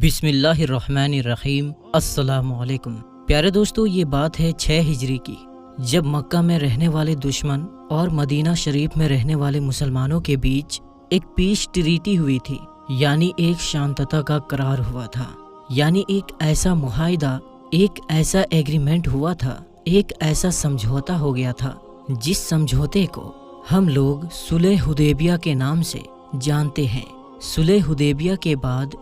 بسم اللہ الرحمن الرحیم۔ السلام علیکم پیارے دوستو، یہ بات ہے 6 ہجری کی، جب مکہ میں رہنے والے دشمن اور مدینہ شریف میں رہنے والے مسلمانوں کے بیچ ایک پیس ٹریٹی ہوئی تھی، یعنی ایک شانتتا کا قرار ہوا تھا، یعنی ایک ایسا معاہدہ، ایک ایسا ایگریمنٹ ہوا تھا، ایک ایسا سمجھوتا ہو گیا تھا جس سمجھوتے کو ہم لوگ صلح حدیبیہ کے نام سے جانتے ہیں۔ صلح حدیبیہ کے بعد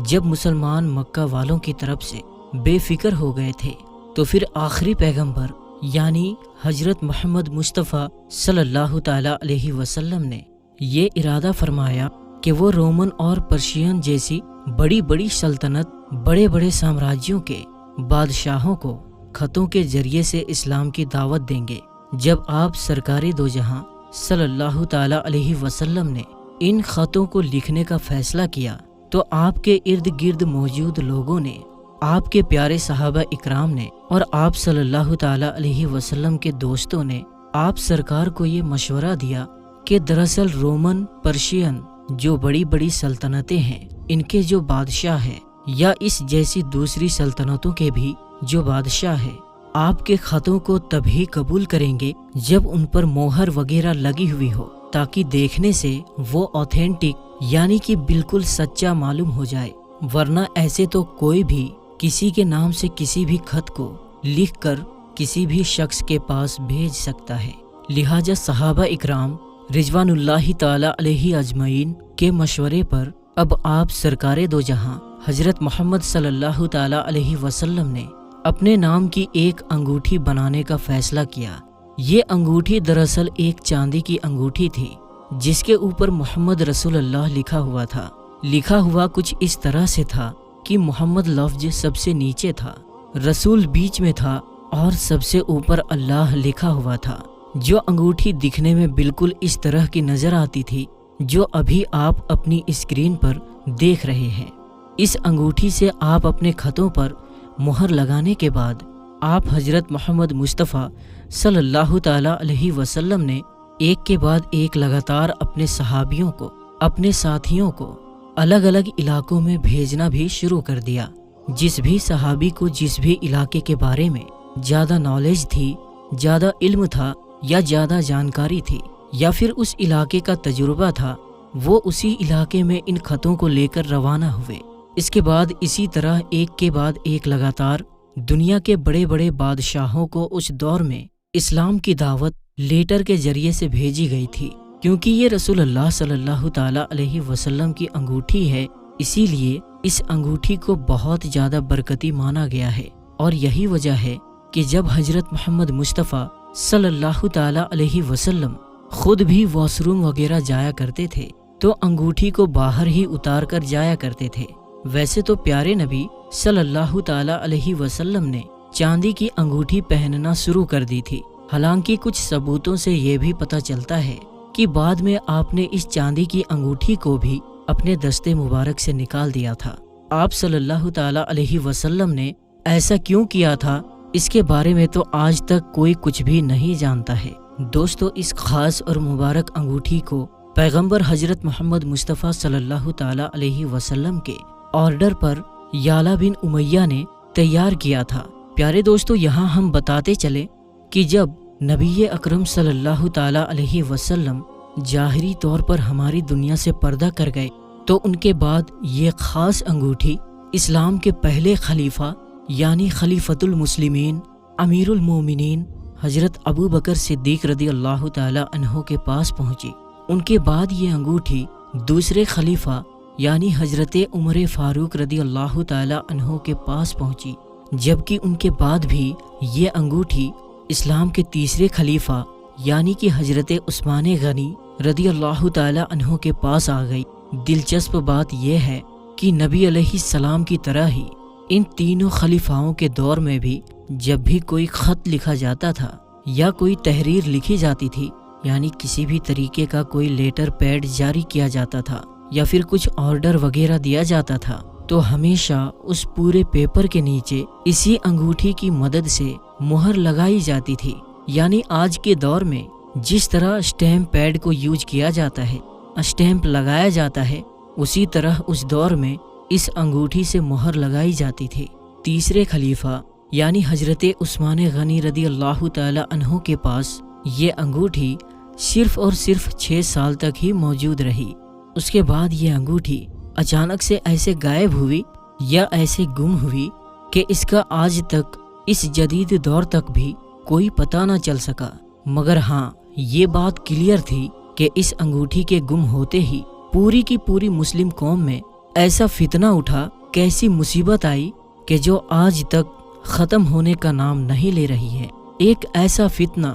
جب مسلمان مکہ والوں کی طرف سے بے فکر ہو گئے تھے، تو پھر آخری پیغمبر یعنی حضرت محمد مصطفیٰ صلی اللہ تعالی علیہ وسلم نے یہ ارادہ فرمایا کہ وہ رومن اور پرشین جیسی بڑی بڑی سلطنت، بڑے بڑے سامراجیوں کے بادشاہوں کو خطوں کے ذریعے سے اسلام کی دعوت دیں گے۔ جب آپ سرکار دو جہاں صلی اللہ تعالی علیہ وسلم نے ان خطوں کو لکھنے کا فیصلہ کیا، تو آپ کے ارد گرد موجود لوگوں نے، آپ کے پیارے صحابہ اکرام نے اور آپ صلی اللہ تعالی علیہ وسلم کے دوستوں نے آپ سرکار کو یہ مشورہ دیا کہ دراصل رومن، پرشین جو بڑی بڑی سلطنتیں ہیں، ان کے جو بادشاہ ہیں یا اس جیسی دوسری سلطنتوں کے بھی جو بادشاہ ہیں، آپ کے خطوں کو تبھی قبول کریں گے جب ان پر مہر وغیرہ لگی ہوئی ہو، تاکہ دیکھنے سے وہ اوتھینٹک یعنی کہ بالکل سچا معلوم ہو جائے، ورنہ ایسے تو کوئی بھی کسی کے نام سے کسی بھی خط کو لکھ کر کسی بھی شخص کے پاس بھیج سکتا ہے۔ لہٰذا صحابہ اکرام رضوان اللہ تعالی علیہ اجمعین کے مشورے پر اب آپ سرکار دو جہاں حضرت محمد صلی اللہ تعالی علیہ وسلم نے اپنے نام کی ایک انگوٹھی بنانے کا فیصلہ کیا۔ یہ انگوٹھی دراصل ایک چاندی کی انگوٹھی تھی، جس کے اوپر محمد رسول اللہ لکھا ہوا تھا۔ لکھا ہوا کچھ اس طرح سے تھا کہ محمد لفظ سب سے نیچے تھا، رسول بیچ میں تھا اور سب سے اوپر اللہ لکھا ہوا تھا۔ جو انگوٹھی دکھنے میں بالکل اس طرح کی نظر آتی تھی جو ابھی آپ اپنی اسکرین پر دیکھ رہے ہیں۔ اس انگوٹھی سے آپ اپنے خطوں پر مہر لگانے کے بعد آپ حضرت محمد مصطفیٰ صلی اللہ تعالی علیہ وسلم نے ایک کے بعد ایک لگاتار اپنے صحابیوں کو، اپنے ساتھیوں کو الگ الگ علاقوں میں بھیجنا بھی شروع کر دیا۔ جس بھی صحابی کو جس بھی علاقے کے بارے میں زیادہ نالج تھی، زیادہ علم تھا یا زیادہ جانکاری تھی یا پھر اس علاقے کا تجربہ تھا، وہ اسی علاقے میں ان خطوں کو لے کر روانہ ہوئے۔ اس کے بعد اسی طرح ایک کے بعد ایک لگاتار دنیا کے بڑے بڑے بادشاہوں کو اس دور میں اسلام کی دعوت لیٹر کے ذریعے سے بھیجی گئی تھی۔ کیونکہ یہ رسول اللہ صلی اللہ تعالی علیہ وسلم کی انگوٹھی ہے، اسی لیے اس انگوٹھی کو بہت زیادہ برکتی مانا گیا ہے، اور یہی وجہ ہے کہ جب حضرت محمد مصطفیٰ صلی اللہ تعالی علیہ وسلم خود بھی واش روم وغیرہ جایا کرتے تھے تو انگوٹھی کو باہر ہی اتار کر جایا کرتے تھے۔ ویسے تو پیارے نبی صلی اللہ تعالی علیہ وسلم نے چاندی کی انگوٹھی پہننا شروع کر دی تھی، حالانکہ کچھ ثبوتوں سے یہ بھی پتہ چلتا ہے کہ بعد میں آپ نے اس چاندی کی انگوٹھی کو بھی اپنے دستے مبارک سے نکال دیا تھا۔ آپ صلی اللہ تعالی علیہ وسلم نے ایسا کیوں کیا تھا، اس کے بارے میں تو آج تک کوئی کچھ بھی نہیں جانتا ہے۔ دوستو، اس خاص اور مبارک انگوٹھی کو پیغمبر حضرت محمد مصطفیٰ صلی اللہ تعالی علیہ وسلم کے آرڈر پر یالا بن امیہ نے تیار کیا تھا۔ پیارے دوستو، یہاں ہم بتاتے چلے کہ جب نبی اکرم صلی اللہ تعالی علیہ وسلم ظاہری طور پر ہماری دنیا سے پردہ کر گئے، تو ان کے بعد یہ خاص انگوٹھی اسلام کے پہلے خلیفہ یعنی خلیفۃ المسلمین، امیر المومنین حضرت ابو بکر صدیق رضی اللہ تعالی عنہ کے پاس پہنچی۔ ان کے بعد یہ انگوٹھی دوسرے خلیفہ یعنی حضرت عمر فاروق رضی اللہ تعالی عنہ کے پاس پہنچی، جبکہ ان کے بعد بھی یہ انگوٹھی اسلام کے تیسرے خلیفہ یعنی کہ حضرت عثمان غنی رضی اللہ تعالی عنہ کے پاس آ گئی۔ دلچسپ بات یہ ہے کہ نبی علیہ السلام کی طرح ہی ان تینوں خلیفاؤں کے دور میں بھی جب بھی کوئی خط لکھا جاتا تھا یا کوئی تحریر لکھی جاتی تھی، یعنی کسی بھی طریقے کا کوئی لیٹر پیڈ جاری کیا جاتا تھا یا پھر کچھ آرڈر وغیرہ دیا جاتا تھا، تو ہمیشہ اس پورے پیپر کے نیچے اسی انگوٹھی کی مدد سے مہر لگائی جاتی تھی۔ یعنی آج کے دور میں جس طرح اسٹیمپ پیڈ کو یوز کیا جاتا ہے، اسٹیمپ لگایا جاتا ہے، اسی طرح اس دور میں اس انگوٹھی سے مہر لگائی جاتی تھی۔ تیسرے خلیفہ یعنی حضرت عثمان غنی رضی اللہ تعالی عنہ کے پاس یہ انگوٹھی صرف اور صرف 6 سال تک ہی موجود رہی۔ اس کے بعد یہ انگوٹھی اچانک سے ایسے غائب ہوئی یا ایسے گم ہوئی کہ اس کا آج تک اس جدید دور تک بھی کوئی پتہ نہ چل سکا۔ مگر ہاں، یہ بات کلیئر تھی کہ اس انگوٹھی کے گم ہوتے ہی پوری کی پوری مسلم قوم میں ایسا فتنہ اٹھا، کیسی مصیبت آئی کہ جو آج تک ختم ہونے کا نام نہیں لے رہی ہے۔ ایک ایسا فتنہ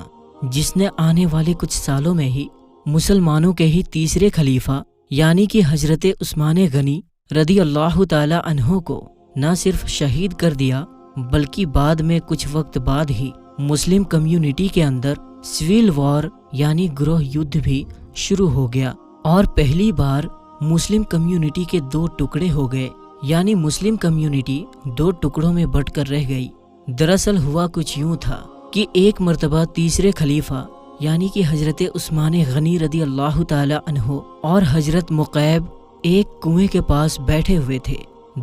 جس نے آنے والے کچھ سالوں میں ہی مسلمانوں کے ہی تیسرے خلیفہ یعنی کہ حضرت عثمان غنی رضی اللہ تعالی عنہ کو نہ صرف شہید کر دیا، بلکہ بعد میں کچھ وقت بعد ہی مسلم کمیونٹی کے اندر سول وار یعنی گروہ یدھ بھی شروع ہو گیا، اور پہلی بار مسلم کمیونٹی کے 2 ٹکڑے ہو گئے، یعنی مسلم کمیونٹی 2 ٹکڑوں میں بٹ کر رہ گئی۔ دراصل ہوا کچھ یوں تھا کہ ایک مرتبہ تیسرے خلیفہ یعنی کہ حضرت عثمان غنی رضی اللہ تعالی عنہ اور حضرت مقیب ایک کنویں کے پاس بیٹھے ہوئے تھے۔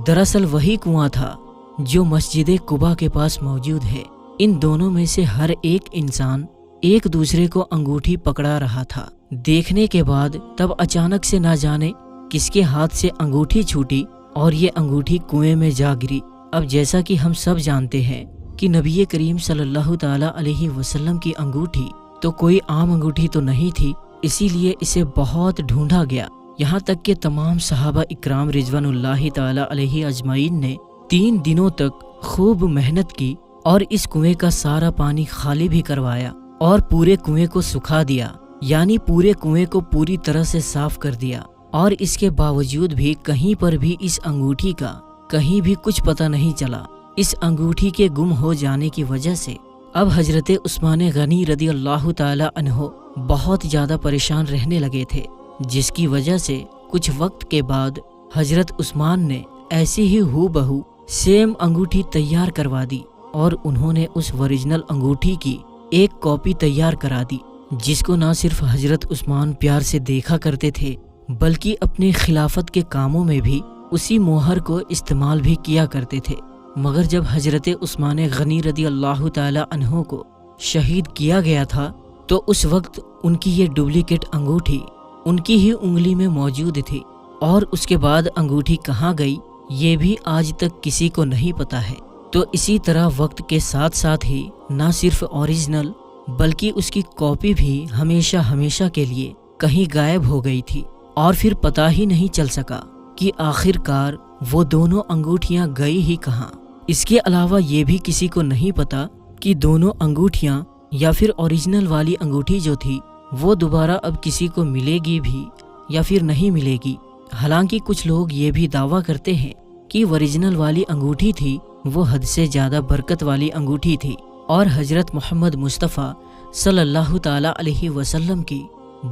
دراصل وہی کنواں تھا جو مسجد قباء کے پاس موجود ہے۔ ان دونوں میں سے ہر ایک انسان ایک دوسرے کو انگوٹھی پکڑا رہا تھا۔ دیکھنے کے بعد تب اچانک سے نہ جانے کس کے ہاتھ سے انگوٹھی چھوٹی اور یہ انگوٹھی کنویں میں جا گری۔ اب جیسا کہ ہم سب جانتے ہیں کہ نبی کریم صلی اللہ تعالی علیہ وسلم کی انگوٹھی تو کوئی عام انگوٹھی تو نہیں تھی، اسی لیے اسے بہت ڈھونڈا گیا، یہاں تک کہ تمام صحابہ اکرام رضوان اللہ تعالی علیہ اجمعین نے 3 دنوں تک خوب محنت کی اور اس کنویں کا سارا پانی خالی بھی کروایا اور پورے کنویں کو سکھا دیا، یعنی پورے کنویں کو پوری طرح سے صاف کر دیا، اور اس کے باوجود بھی کہیں پر بھی اس انگوٹھی کا کہیں بھی کچھ پتہ نہیں چلا۔ اس انگوٹھی کے گم ہو جانے کی وجہ سے اب حضرت عثمان غنی رضی اللہ تعالی عنہ بہت زیادہ پریشان رہنے لگے تھے، جس کی وجہ سے کچھ وقت کے بعد حضرت عثمان نے ایسی ہی ہو بہو سیم انگوٹھی تیار کروا دی، اور انہوں نے اس اوریجنل انگوٹھی کی ایک کاپی تیار کرا دی، جس کو نہ صرف حضرت عثمان پیار سے دیکھا کرتے تھے بلکہ اپنے خلافت کے کاموں میں بھی اسی مہر کو استعمال بھی کیا کرتے تھے۔ مگر جب حضرت عثمان غنی رضی اللہ تعالی عنہ کو شہید کیا گیا تھا تو اس وقت ان کی یہ ڈپلیکیٹ انگوٹھی ان کی ہی انگلی میں موجود تھی، اور اس کے بعد انگوٹھی کہاں گئی یہ بھی آج تک کسی کو نہیں پتا ہے۔ تو اسی طرح وقت کے ساتھ ساتھ ہی نہ صرف اوریجنل بلکہ اس کی کاپی بھی ہمیشہ کے لیے کہیں غائب ہو گئی تھی، اور پھر پتہ ہی نہیں چل سکا کہ آخر کار وہ دونوں انگوٹھیاں گئی ہی کہاں۔ اس کے علاوہ یہ بھی کسی کو نہیں پتا کہ دونوں انگوٹھیاں یا پھر اوریجنل والی انگوٹھی جو تھی وہ دوبارہ اب کسی کو ملے گی بھی یا پھر نہیں ملے گی۔ حالانکہ کچھ لوگ یہ بھی دعویٰ کرتے ہیں کہ اوریجنل والی انگوٹھی تھی وہ حد سے زیادہ برکت والی انگوٹھی تھی، اور حضرت محمد مصطفیٰ صلی اللہ تعالی علیہ وسلم کی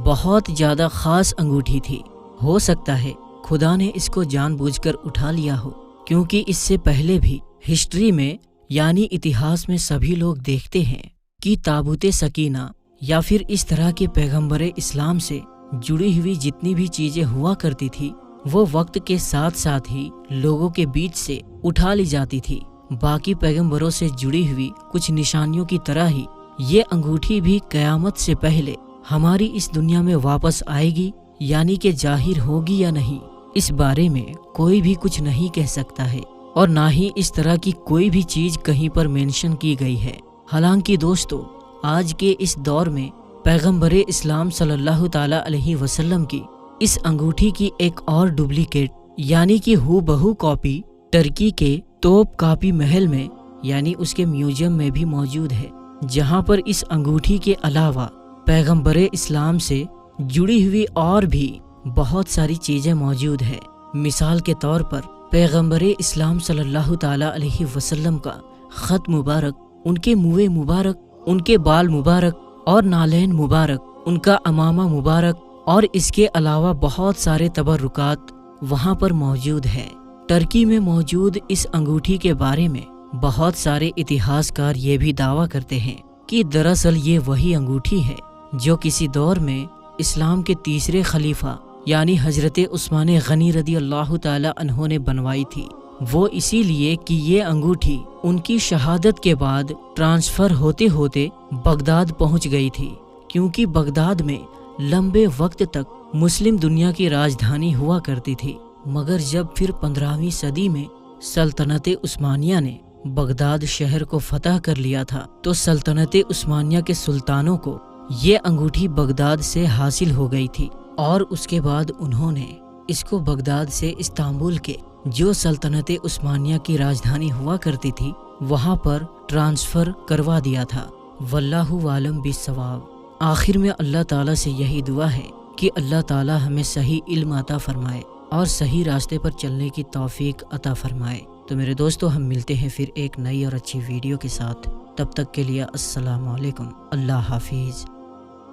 بہت زیادہ خاص انگوٹھی تھی۔ ہو سکتا ہے خدا نے اس کو جان بوجھ کر اٹھا لیا ہو، کیونکہ اس سے پہلے بھی ہسٹری میں یعنی اتہاس میں سبھی لوگ دیکھتے ہیں کہ تابوت سکینہ یا پھر اس طرح کے پیغمبر اسلام سے جڑی ہوئی جتنی بھی چیزیں ہوا کرتی تھی وہ وقت کے ساتھ ساتھ ہی لوگوں کے بیچ سے اٹھا لی جاتی تھی۔ باقی پیغمبروں سے جڑی ہوئی کچھ نشانیوں کی طرح ہی یہ انگوٹھی بھی قیامت سے پہلے ہماری اس دنیا میں واپس آئے گی، یعنی کہ ظاہر ہوگی یا نہیں، اس بارے میں کوئی بھی کچھ نہیں کہہ سکتا ہے، اور نہ ہی اس طرح کی کوئی بھی چیز کہیں پر مینشن کی گئی ہے۔ حالانکہ دوستو، آج کے اس دور میں پیغمبر اسلام صلی اللہ تعالی علیہ وسلم کی اس انگوٹھی کی ایک اور ڈپلیکیٹ یعنی کہ ہو بہو کاپی ترکی کے توپ کاپی محل میں یعنی اس کے میوزیم میں بھی موجود ہے، جہاں پر اس انگوٹھی کے علاوہ پیغمبر اسلام سے جڑی ہوئی اور بھی بہت ساری چیزیں موجود ہیں۔ مثال کے طور پر پیغمبر اسلام صلی اللہ تعالی علیہ وسلم کا خط مبارک، ان کے منہ مبارک، ان کے بال مبارک اور نالین مبارک، ان کا امامہ مبارک، اور اس کے علاوہ بہت سارے تبرکات وہاں پر موجود ہیں۔ ترکی میں موجود اس انگوٹھی کے بارے میں بہت سارے اتہاس کار یہ بھی دعویٰ کرتے ہیں کہ دراصل یہ وہی انگوٹھی ہے جو کسی دور میں اسلام کے تیسرے خلیفہ یعنی حضرت عثمان غنی رضی اللہ تعالی عنہ نے بنوائی تھی، وہ اسی لیے کہ یہ انگوٹھی ان کی شہادت کے بعد ٹرانسفر ہوتے ہوتے بغداد پہنچ گئی تھی، کیونکہ بغداد میں لمبے وقت تک مسلم دنیا کی راجدھانی ہوا کرتی تھی، مگر جب پھر 15ویں صدی میں سلطنت عثمانیہ نے بغداد شہر کو فتح کر لیا تھا تو سلطنت عثمانیہ کے سلطانوں کو یہ انگوٹھی بغداد سے حاصل ہو گئی تھی، اور اس کے بعد انہوں نے اس کو بغداد سے استنبول کے جو سلطنت عثمانیہ کی راجدھانی ہوا کرتی تھی وہاں پر ٹرانسفر کروا دیا تھا۔ واللہ عالم بالصواب۔ آخر میں اللہ تعالیٰ سے یہی دعا ہے کہ اللہ تعالیٰ ہمیں صحیح علم عطا فرمائے اور صحیح راستے پر چلنے کی توفیق عطا فرمائے۔ تو میرے دوستو، ہم ملتے ہیں پھر ایک نئی اور اچھی ویڈیو کے ساتھ، تب تک کے لیے السلام علیکم، اللہ حافظ۔